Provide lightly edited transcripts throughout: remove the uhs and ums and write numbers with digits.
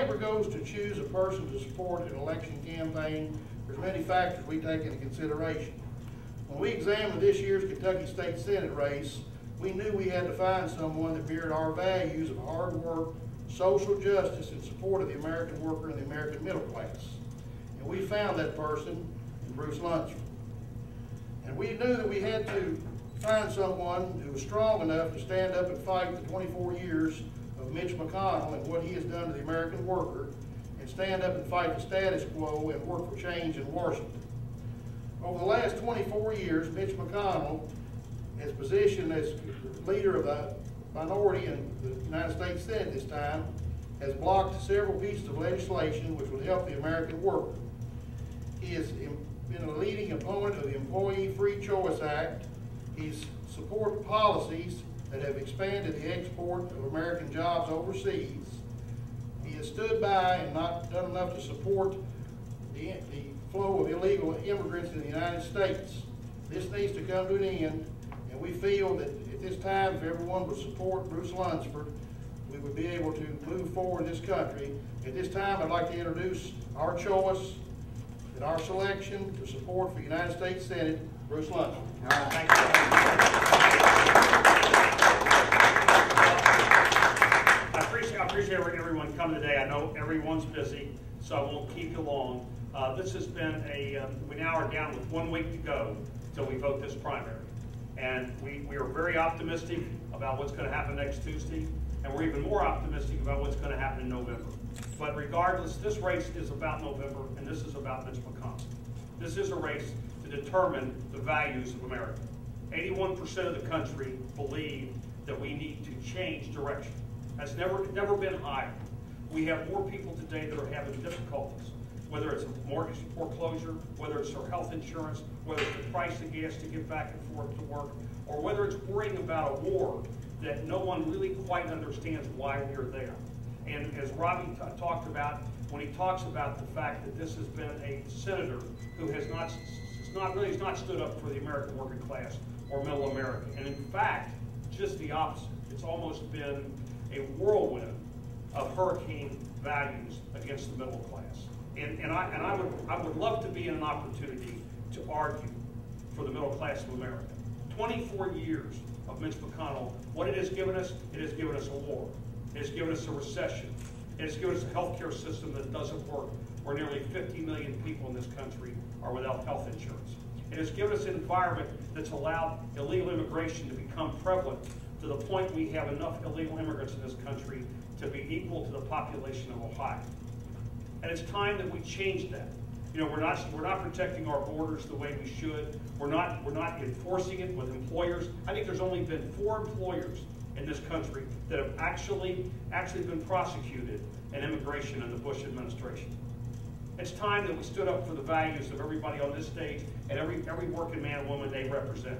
labor goes to choose a person to support an election campaign, there's many factors we take into consideration. When we examined this year's Kentucky State Senate race, we knew we had to find someone that mirrored our values of hard work, social justice, and support of the American worker and the American middle class. And we found that person in Bruce Lunsford. And we knew that we had to find someone who was strong enough to stand up and fight the 24 years of Mitch McConnell and what he has done to the American worker, and stand up and fight the status quo and work for change in Washington. Over the last 24 years, Mitch McConnell, his position as leader of the minority in the United States Senate this time, has blocked several pieces of legislation which would help the American worker. He has been a leading opponent of the Employee Free Choice Act. He's supported policies that have expanded the export of American jobs overseas. He has stood by and not done enough to support the flow of illegal immigrants in the United States. This needs to come to an end, and we feel that at this time, if everyone would support Bruce Lunsford, we would be able to move forward in this country. At this time, I'd like to introduce our choice and our selection to support for the United States Senate, Bruce Lunsford. Thank you. I appreciate everyone coming today. I know everyone's busy, so I won't keep you long. This has been we now are down with 1 week to go until we vote this primary. And we are very optimistic about what's going to happen next Tuesday, and we're even more optimistic about what's going to happen in November. But regardless, this race is about November, and this is about Mitch McConnell. This is a race to determine the values of America. 81% of the country believe that we need to change direction. That's never been higher. We have more people today that are having difficulties, whether it's a mortgage foreclosure, whether it's their health insurance, whether it's the price of gas to get back and forth to work, or whether it's worrying about a war that no one really quite understands why we're there. And as Robbie talked about, when he talks about the fact that this has been a senator who has not stood up for the American working class or middle America. And in fact, just the opposite. It's almost been a whirlwind of hurricane values against the middle class. And I would love to be in an opportunity to argue for the middle class of America. 24 years of Mitch McConnell, what it has given us a war. It has given us a recession. It has given us a health care system that doesn't work, where nearly 50 million people in this country are without health insurance. It has given us an environment that's allowed illegal immigration to become prevalent to the point we have enough illegal immigrants in this country to be equal to the population of Ohio. And it's time that we change that. You know, we're not protecting our borders the way we should. We're not enforcing it with employers. I think there's only been 4 employers in this country that have actually been prosecuted in immigration in the Bush administration. It's time that we stood up for the values of everybody on this stage and every working man and woman they represent.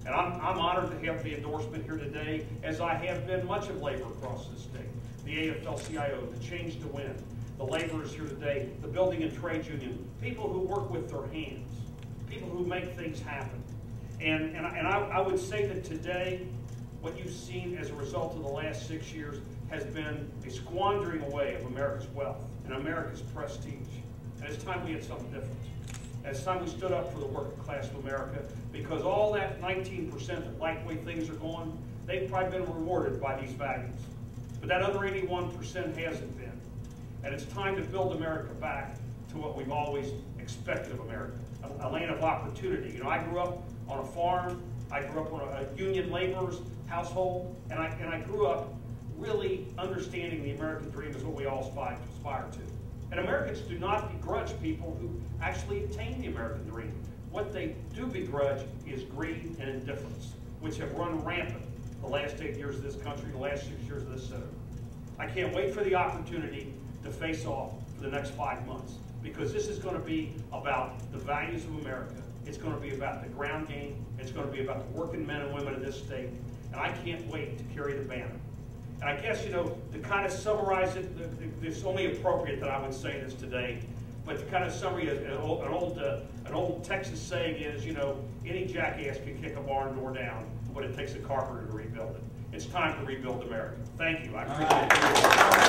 And I'm honored to have the endorsement here today, as I have been much of labor across this state. The AFL-CIO, the Change to Win, the laborers here today, the building and trade union, people who work with their hands, people who make things happen. And I would say that today, what you've seen as a result of the last 6 years has been a squandering away of America's wealth and America's prestige. And it's time we had something different. And it's time we stood up for the working class of America, because all that 19% that like the way things are going, they've probably been rewarded by these values. But that other 81% hasn't been. And it's time to build America back to what we've always expected of America, a land of opportunity. You know, I grew up on a farm. I grew up on a union laborer's household, and I grew up really understanding the American dream is what we all aspire to. And Americans do not begrudge people who actually attain the American dream. What they do begrudge is greed and indifference, which have run rampant the last 8 years of this country, the last 6 years of this Senate. I can't wait for the opportunity to face off for the next 5 months, because this is going to be about the values of America. It's going to be about the ground game. It's going to be about the working men and women of this state. And I can't wait to carry the banner. And I guess, you know, to kind of summarize it, it's only appropriate that I would say this today, but to kind of summarize an old Texas saying is, you know, any jackass can kick a barn door down, but it takes a carpenter to rebuild it. It's time to rebuild America. Thank you. I appreciate it.